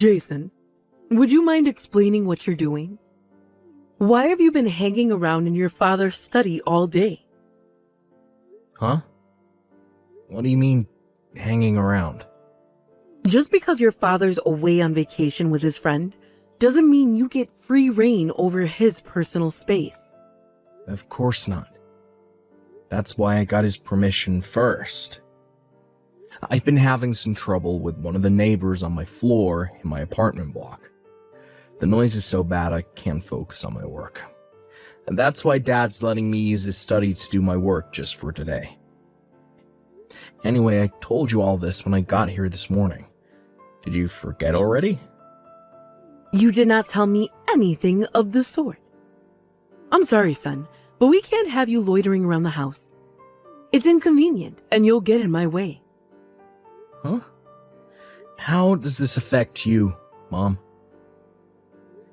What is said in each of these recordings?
Jason, would you mind explaining what you're doing? Why have you been hanging around in your father's study all day? Huh? What do you mean, hanging around? Just because your father's away on vacation with his friend doesn't mean you get free reign over his personal space. Of course not. That's why I got his permission first. I've been having some trouble with one of the neighbors on my floor in my apartment block. The noise is so bad I can't focus on my work. And that's why Dad's letting me use his study to do my work just for today. Anyway, I told you all this when I got here this morning. Did you forget already? You did not tell me anything of the sort. I'm sorry, son, but we can't have you loitering around the house. It's inconvenient, and you'll get in my way. Huh? How does this affect you, Mom?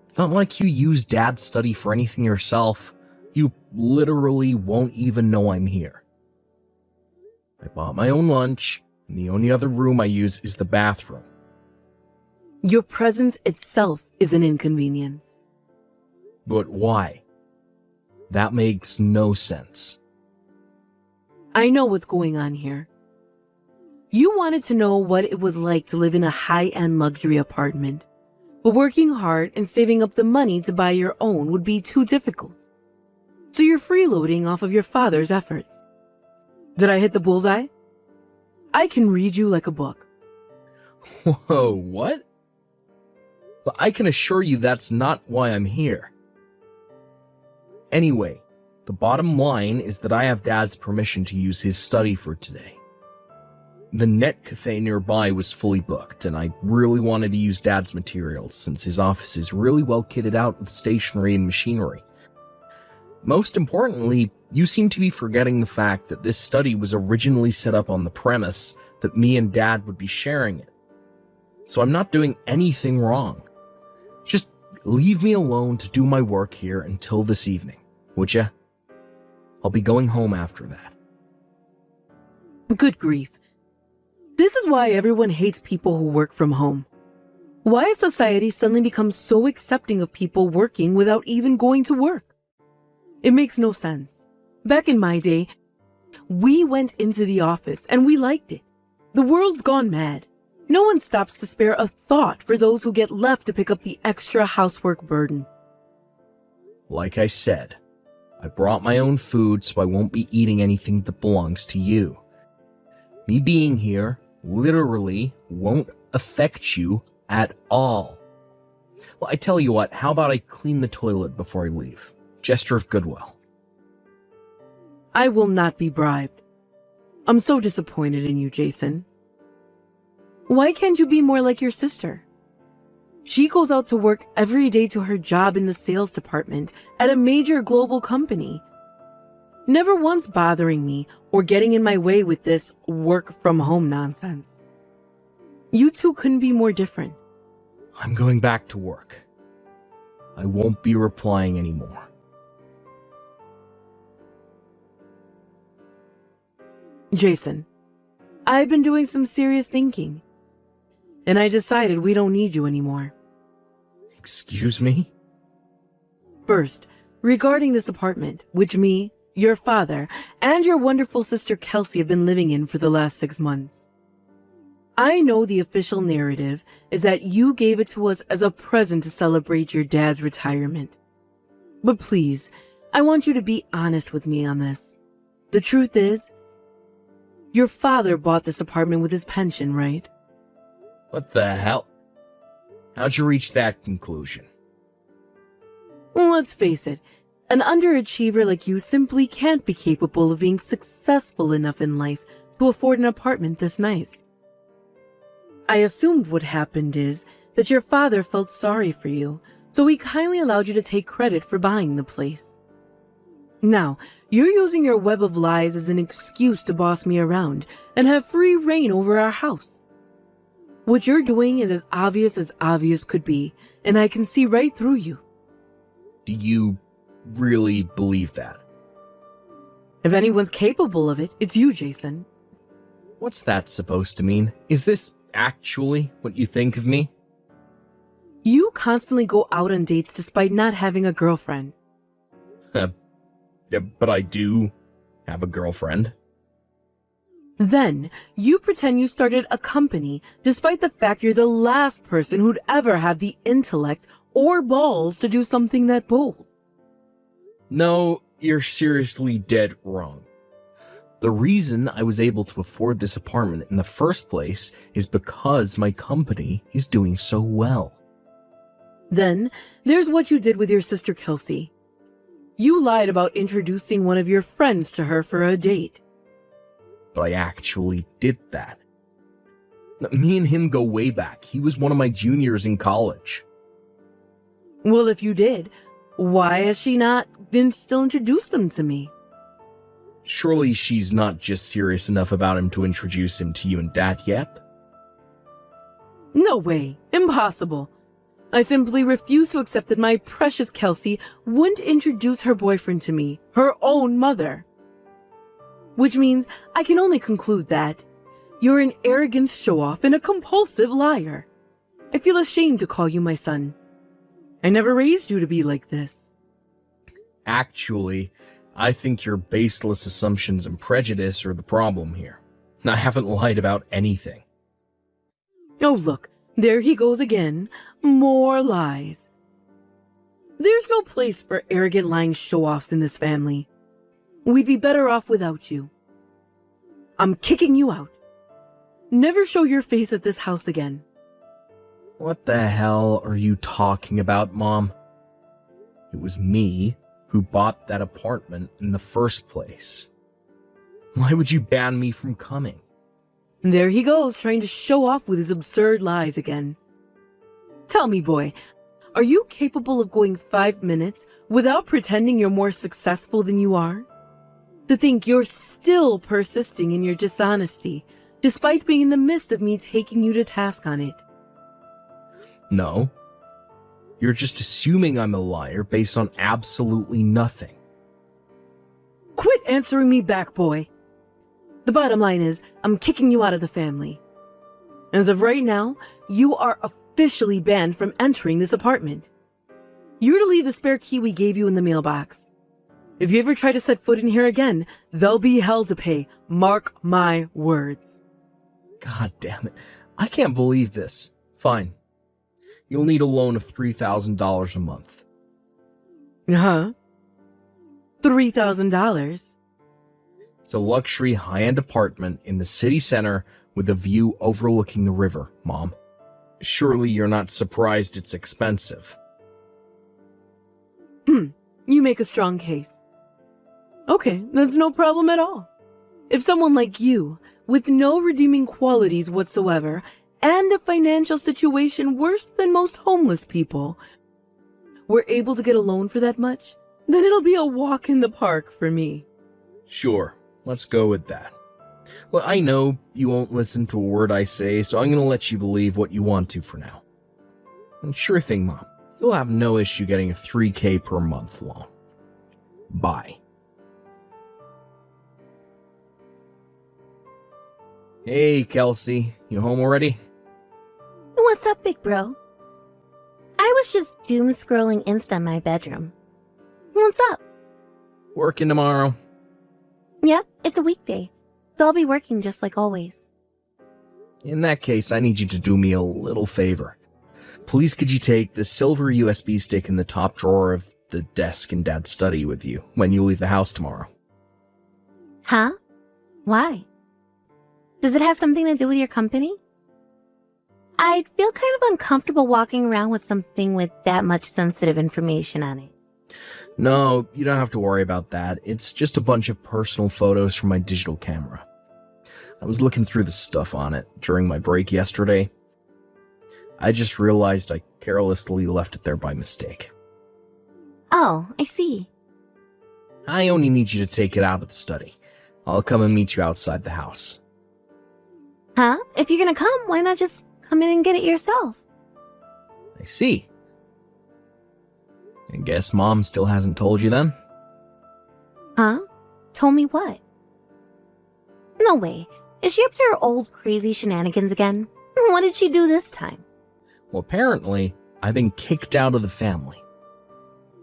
It's not like you use Dad's study for anything yourself. You literally won't even know I'm here. I bought my own lunch, and the only other room I use is the bathroom. Your presence itself is an inconvenience. But why? That makes no sense. I know what's going on here. You wanted to know what it was like to live in a high-end luxury apartment, but working hard and saving up the money to buy your own would be too difficult. So you're freeloading off of your father's efforts. Did I hit the bullseye? I can read you like a book. Whoa, what? But I can assure you that's not why I'm here. Anyway, the bottom line is that I have Dad's permission to use his study for today. The net cafe nearby was fully booked, and I really wanted to use Dad's materials since his office is really well kitted out with stationery and machinery. Most importantly, you seem to be forgetting the fact that this study was originally set up on the premise that me and Dad would be sharing it. So I'm not doing anything wrong. Just leave me alone to do my work here until this evening, would ya? I'll be going home after that. Good grief. This is why everyone hates people who work from home. Why has society suddenly become so accepting of people working without even going to work? It makes no sense. Back in my day, we went into the office and we liked it. The world's gone mad. No one stops to spare a thought for those who get left to pick up the extra housework burden. Like I said, I brought my own food so I won't be eating anything that belongs to you. Me being here literally won't affect you at all. Well, I tell you what, how about I clean the toilet before I leave? Gesture of goodwill. I will not be bribed. I'm so disappointed in you, Jason. Why can't you be more like your sister? She goes out to work every day to her job in the sales department at a major global company, never once bothering me or getting in my way with this work from home nonsense. You two couldn't be more different. I'm going back to work. I won't be replying anymore. Jason, I've been doing some serious thinking, and I decided we don't need you anymore. Excuse me? First, regarding this apartment, which me, your father, and your wonderful sister Kelsey have been living in for the last 6 months. I know the official narrative is that you gave it to us as a present to celebrate your dad's retirement. But please, I want you to be honest with me on this. The truth is, your father bought this apartment with his pension, right? What the hell? How'd you reach that conclusion? Well, let's face it, an underachiever like you simply can't be capable of being successful enough in life to afford an apartment this nice. I assumed what happened is that your father felt sorry for you, so he kindly allowed you to take credit for buying the place. Now, you're using your web of lies as an excuse to boss me around and have free reign over our house. What you're doing is as obvious could be, and I can see right through you. Do you really believe that? If anyone's capable of it, it's you, Jason. What's that supposed to mean? Is this actually what you think of me? You constantly go out on dates despite not having a girlfriend. Yeah, but I do have a girlfriend. Then, you pretend you started a company despite the fact you're the last person who'd ever have the intellect or balls to do something that bold. No, you're seriously dead wrong. The reason I was able to afford this apartment in the first place is because my company is doing so well. Then, there's what you did with your sister Kelsey. You lied about introducing one of your friends to her for a date. But I actually did that. Me and him go way back. He was one of my juniors in college. Well, if you did, why has she didn't still introduce them to me? Surely she's not just serious enough about him to introduce him to you and Dad yet? No way. Impossible. I simply refuse to accept that my precious Kelsey wouldn't introduce her boyfriend to me, her own mother. Which means I can only conclude that you're an arrogant show-off and a compulsive liar. I feel ashamed to call you my son. I never raised you to be like this. Actually, I think your baseless assumptions and prejudice are the problem here. I haven't lied about anything. Oh, look, there he goes again. More lies. There's no place for arrogant lying show-offs in this family. We'd be better off without you. I'm kicking you out. Never show your face at this house again. What the hell are you talking about, Mom? It was me who bought that apartment in the first place. Why would you ban me from coming? There he goes, trying to show off with his absurd lies again. Tell me, boy, are you capable of going 5 minutes without pretending you're more successful than you are? To think you're still persisting in your dishonesty, despite being in the midst of me taking you to task on it. No. You're just assuming I'm a liar based on absolutely nothing. Quit answering me back, boy. The bottom line is, I'm kicking you out of the family. As of right now, you are officially banned from entering this apartment. You're to leave the spare key we gave you in the mailbox. If you ever try to set foot in here again, there'll be hell to pay. Mark my words. God damn it. I can't believe this. Fine. You'll need a loan of $3,000 a month. Huh? $3,000? It's a luxury high-end apartment in the city center with a view overlooking the river, Mom. Surely you're not surprised it's expensive. You make a strong case. Okay, that's no problem at all. If someone like you, with no redeeming qualities whatsoever, and a financial situation worse than most homeless people, were able to get a loan for that much, then it'll be a walk in the park for me. Sure, let's go with that. Well, I know you won't listen to a word I say, so I'm gonna let you believe what you want to for now. And sure thing, Mom. You'll have no issue getting a $3,000 per month loan. Bye. Hey, Kelsey. You home already? What's up, big bro? I was just doom scrolling Insta in my bedroom. What's up? Working tomorrow? Yep, it's a weekday, so I'll be working just like always. In that case, I need you to do me a little favor. Please could you take the silver USB stick in the top drawer of the desk in Dad's study with you when you leave the house tomorrow? Huh? Why? Does it have something to do with your company? I'd feel kind of uncomfortable walking around with something with that much sensitive information on it. No, you don't have to worry about that. It's just a bunch of personal photos from my digital camera. I was looking through the stuff on it during my break yesterday. I just realized I carelessly left it there by mistake. Oh, I see. I only need you to take it out of the study. I'll come and meet you outside the house. Huh? If you're gonna come, why not just come in and get it yourself? I see. I guess Mom still hasn't told you then? Huh? Told me what? No way. Is she up to her old crazy shenanigans again? What did she do this time? Well, apparently, I've been kicked out of the family,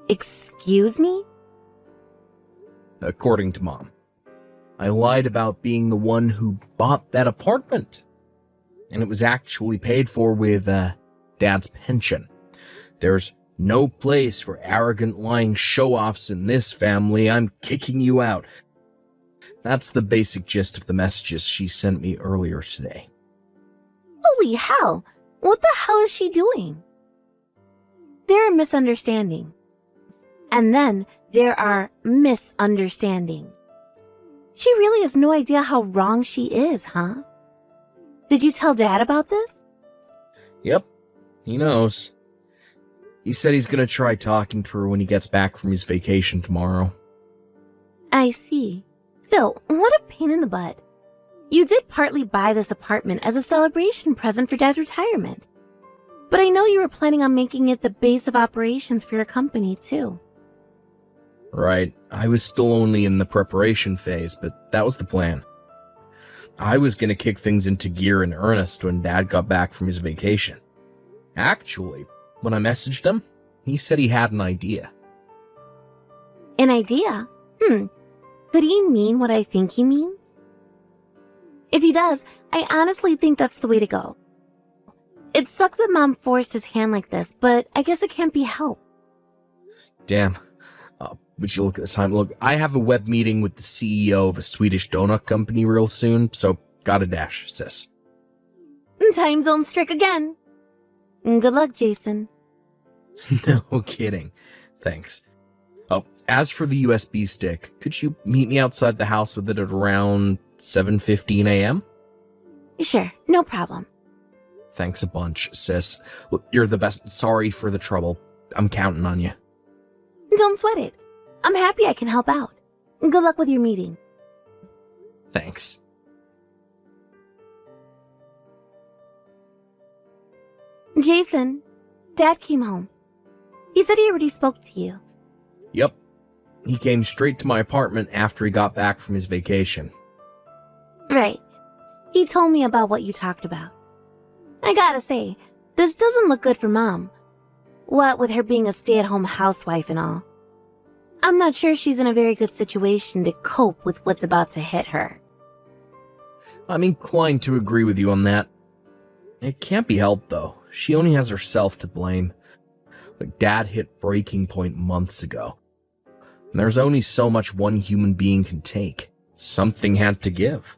Excuse me? according to Mom. I lied about being the one who bought that apartment, and it was actually paid for with Dad's pension. There's no place for arrogant lying show-offs in this family. I'm kicking you out. That's the basic gist of the messages she sent me earlier today. Holy hell! What the hell is she doing? There are misunderstandings. And then there are misunderstandings. She really has no idea how wrong she is, huh? Did you tell Dad about this? Yep, he knows. He said he's gonna try talking to her when he gets back from his vacation tomorrow. I see. Still, what a pain in the butt. You did partly buy this apartment as a celebration present for Dad's retirement. But I know you were planning on making it the base of operations for your company, too. Right, I was still only in the preparation phase, but that was the plan. I was gonna kick things into gear in earnest when Dad got back from his vacation. Actually, when I messaged him, he said he had an idea. An idea? Could he mean what I think he means? If he does, I honestly think that's the way to go. It sucks that Mom forced his hand like this, but I guess it can't be helped. Damn. Would you look at the time? Look, I have a web meeting with the CEO of a Swedish donut company real soon, so gotta dash, sis. Time zone strike again. Good luck, Jason. No kidding. Thanks. Oh, as for the USB stick, could you meet me outside the house with it at around 7:15 a.m.? Sure, no problem. Thanks a bunch, sis. Look, you're the best. Sorry for the trouble. I'm counting on you. Don't sweat it. I'm happy I can help out. Good luck with your meeting. Thanks. Jason, Dad came home. He said he already spoke to you. Yep. He came straight to my apartment after he got back from his vacation. Right. He told me about what you talked about. I gotta say, this doesn't look good for Mom. What with her being a stay-at-home housewife and all. I'm not sure she's in a very good situation to cope with what's about to hit her. I'm inclined to agree with you on that. It can't be helped, though. She only has herself to blame. Like, Dad hit breaking point months ago. And there's only so much one human being can take. Something had to give.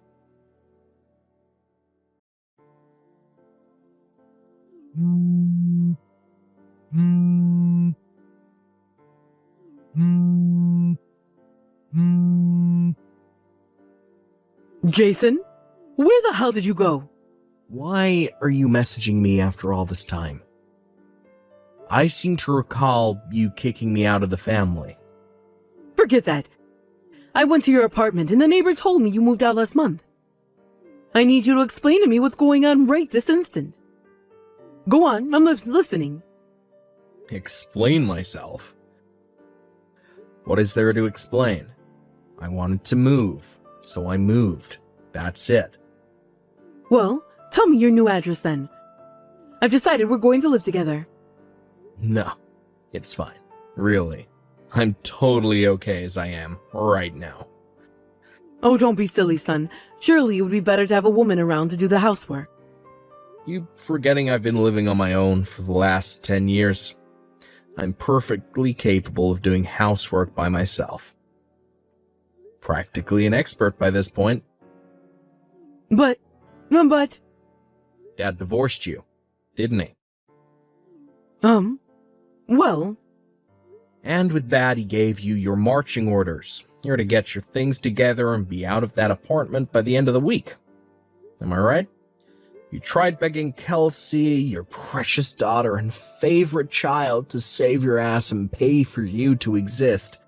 Jason, where the hell did you go? Why are you messaging me after all this time? I seem to recall you kicking me out of the family. Forget that. I went to your apartment and the neighbor told me you moved out last month. I need you to explain to me what's going on right this instant. Go on, I'm listening. Explain myself? What is there to explain? I wanted to move, so I moved. That's it. Well, tell me your new address then. I've decided we're going to live together. No, it's fine. Really. I'm totally okay as I am right now. Oh, don't be silly, son. Surely it would be better to have a woman around to do the housework. You forgetting I've been living on my own for the last 10 years. I'm perfectly capable of doing housework by myself. Practically an expert by this point. But... Dad divorced you, didn't he? Well... And with that, he gave you your marching orders. You're to get your things together and be out of that apartment by the end of the week. Am I right? You tried begging Kelsey, your precious daughter and favorite child, to save your ass and pay for you to exist.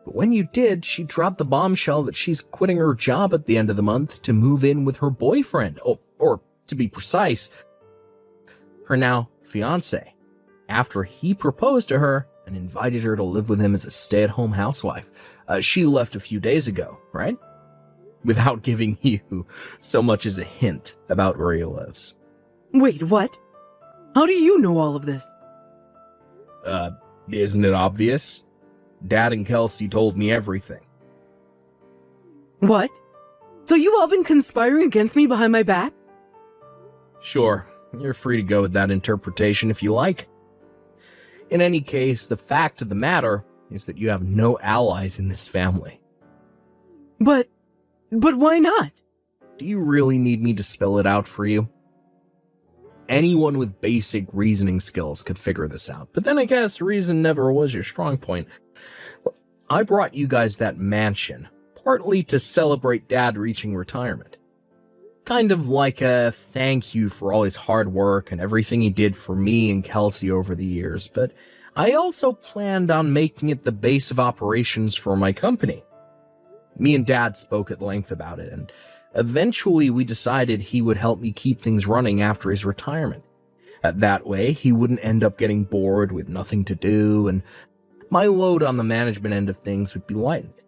But when you did, she dropped the bombshell that she's quitting her job at the end of the month to move in with her boyfriend, or to be precise, her now fiancé, after he proposed to her and invited her to live with him as a stay-at-home housewife. She left a few days ago, right? Without giving you so much as a hint about where he lives. Wait, what? How do you know all of this? Isn't it obvious? Dad and Kelsey told me everything. What? So you've all been conspiring against me behind my back? Sure, you're free to go with that interpretation if you like. In any case, the fact of the matter is that you have no allies in this family. But why not? Do you really need me to spell it out for you? Anyone with basic reasoning skills could figure this out, but then I guess reason never was your strong point. I brought you guys that mansion, partly to celebrate Dad reaching retirement. Kind of like a thank you for all his hard work and everything he did for me and Kelsey over the years, but I also planned on making it the base of operations for my company. Me and Dad spoke at length about it, and eventually we decided he would help me keep things running after his retirement. That way, he wouldn't end up getting bored with nothing to do, and my load on the management end of things would be lightened.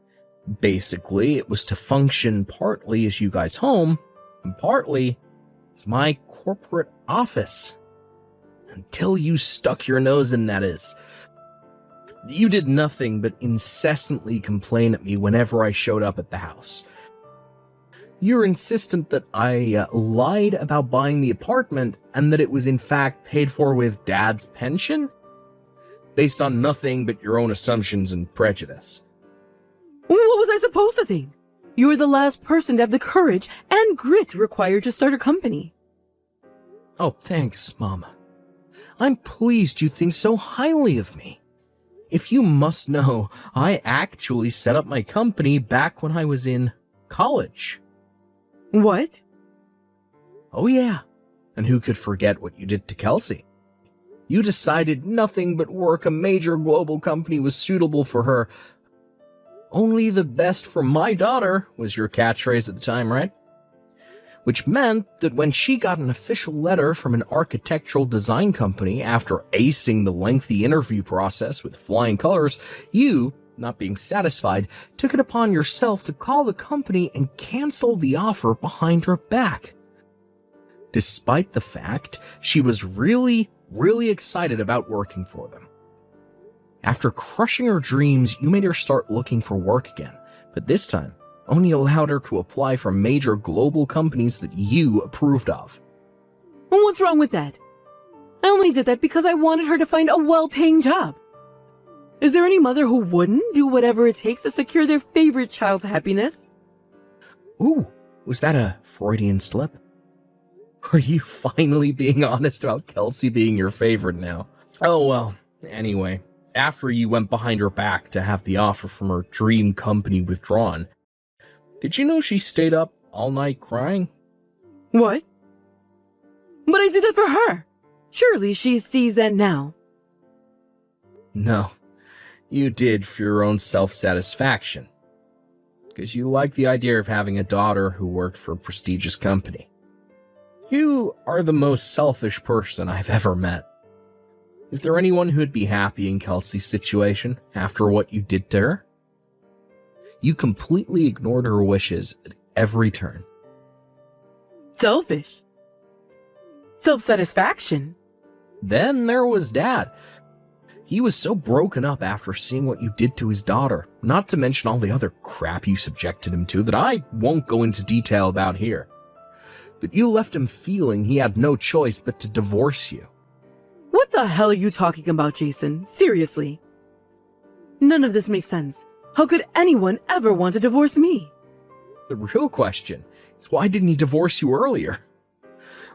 Basically, it was to function partly as you guys' home, and partly as my corporate office. Until you stuck your nose in, that is. You did nothing but incessantly complain at me whenever I showed up at the house. You're insistent that I lied about buying the apartment and that it was in fact paid for with Dad's pension? Based on nothing but your own assumptions and prejudice. What was I supposed to think? You were the last person to have the courage and grit required to start a company. Oh, thanks, Mama. I'm pleased you think so highly of me. If you must know, I actually set up my company back when I was in college. What? Oh yeah, and who could forget what you did to Kelsey? You decided nothing but work a major global company was suitable for her. Only the best for my daughter was your catchphrase at the time, right? Which meant that when she got an official letter from an architectural design company after acing the lengthy interview process with flying colors, you, not being satisfied, took it upon yourself to call the company and cancel the offer behind her back. Despite the fact she was really excited about working for them. After crushing her dreams, you made her start looking for work again, but this time only allowed her to apply for major global companies that you approved of. What's wrong with that? I only did that because I wanted her to find a well-paying job. Is there any mother who wouldn't do whatever it takes to secure their favorite child's happiness? Ooh, was that a Freudian slip? Are you finally being honest about Kelsey being your favorite now? Oh well, anyway, after you went behind her back to have the offer from her dream company withdrawn, did you know she stayed up all night crying? What? But I did that for her. Surely she sees that now. No, you did for your own self-satisfaction. Because you like the idea of having a daughter who worked for a prestigious company. You are the most selfish person I've ever met. Is there anyone who'd be happy in Kelsey's situation after what you did to her? You completely ignored her wishes at every turn. Selfish. Self-satisfaction. Then there was Dad. He was so broken up after seeing what you did to his daughter, not to mention all the other crap you subjected him to that I won't go into detail about here, that you left him feeling he had no choice but to divorce you. What the hell are you talking about, Jason? Seriously. None of this makes sense. How could anyone ever want to divorce me? The real question is, why didn't he divorce you earlier?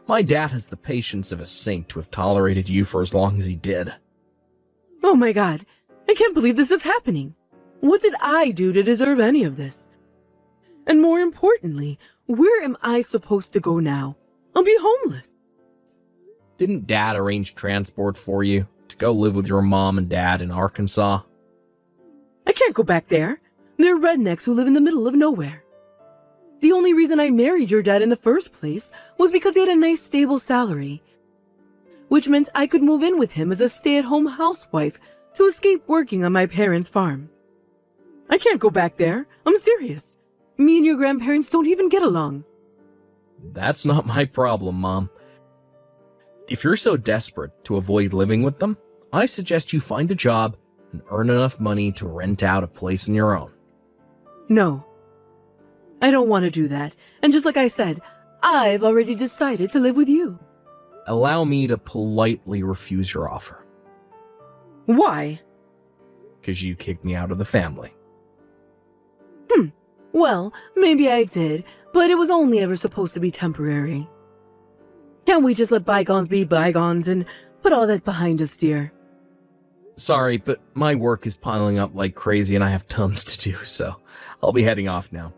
My dad has the patience of a saint to have tolerated you for as long as he did. Oh my god, I can't believe this is happening. What did I do to deserve any of this? And more importantly, where am I supposed to go now? I'll be homeless. Didn't Dad arrange transport for you to go live with your mom and dad in Arkansas? I can't go back there. They're rednecks who live in the middle of nowhere. The only reason I married your dad in the first place was because he had a nice stable salary, which meant I could move in with him as a stay-at-home housewife to escape working on my parents' farm. I can't go back there. I'm serious. Me and your grandparents don't even get along. That's not my problem, Mom. If you're so desperate to avoid living with them, I suggest you find a job and earn enough money to rent out a place on your own. No. I don't want to do that. And just like I said, I've already decided to live with you. Allow me to politely refuse your offer, Why? because you kicked me out of the family. Well, maybe I did, but it was only ever supposed to be temporary. Can't we just let bygones be bygones and put all that behind us, dear? Sorry, but my work is piling up like crazy and I have tons to do, so I'll be heading off now.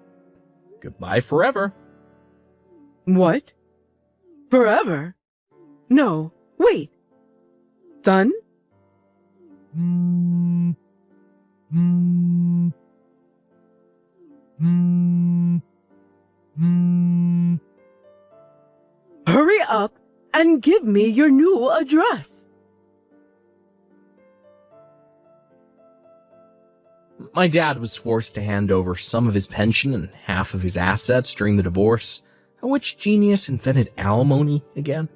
Goodbye forever. What? Forever? No, wait. Son? Hurry up and give me your new address. My dad was forced to hand over some of his pension and half of his assets during the divorce. Which genius invented alimony again?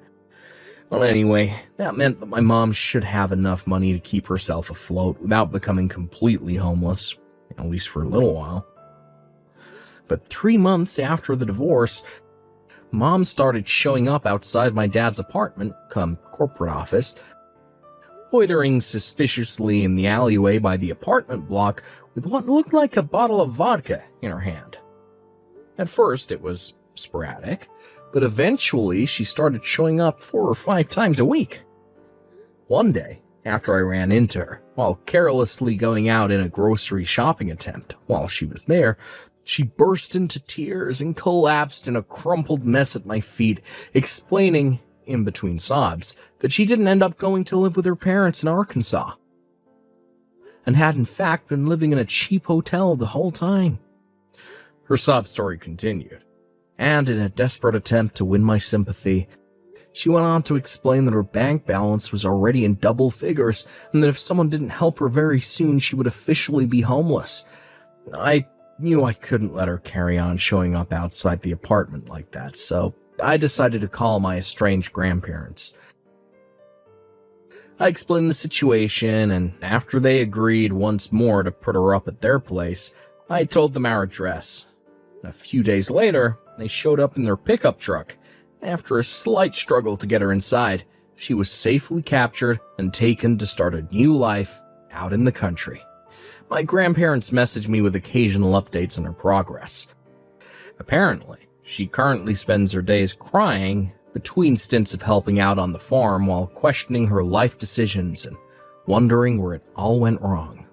Well, anyway, that meant that my mom should have enough money to keep herself afloat without becoming completely homeless, at least for a little while. But 3 months after the divorce, Mom started showing up outside my dad's apartment, come corporate office, loitering suspiciously in the alleyway by the apartment block with what looked like a bottle of vodka in her hand. At first, it was sporadic, but eventually she started showing up 4 or 5 times a week. One day, after I ran into her, while carelessly going out in a grocery shopping attempt while she was there, she burst into tears and collapsed in a crumpled mess at my feet, explaining, in between sobs, that she didn't end up going to live with her parents in Arkansas, and had in fact been living in a cheap hotel the whole time. Her sob story continued, and in a desperate attempt to win my sympathy, she went on to explain that her bank balance was already in double figures, and that if someone didn't help her very soon, she would officially be homeless. I knew I couldn't let her carry on showing up outside the apartment like that, so I decided to call my estranged grandparents. I explained the situation, and after they agreed once more to put her up at their place, I told them our address. A few days later, they showed up in their pickup truck. After a slight struggle to get her inside, she was safely captured and taken to start a new life out in the country. My grandparents messaged me with occasional updates on her progress. Apparently, she currently spends her days crying between stints of helping out on the farm while questioning her life decisions and wondering where it all went wrong.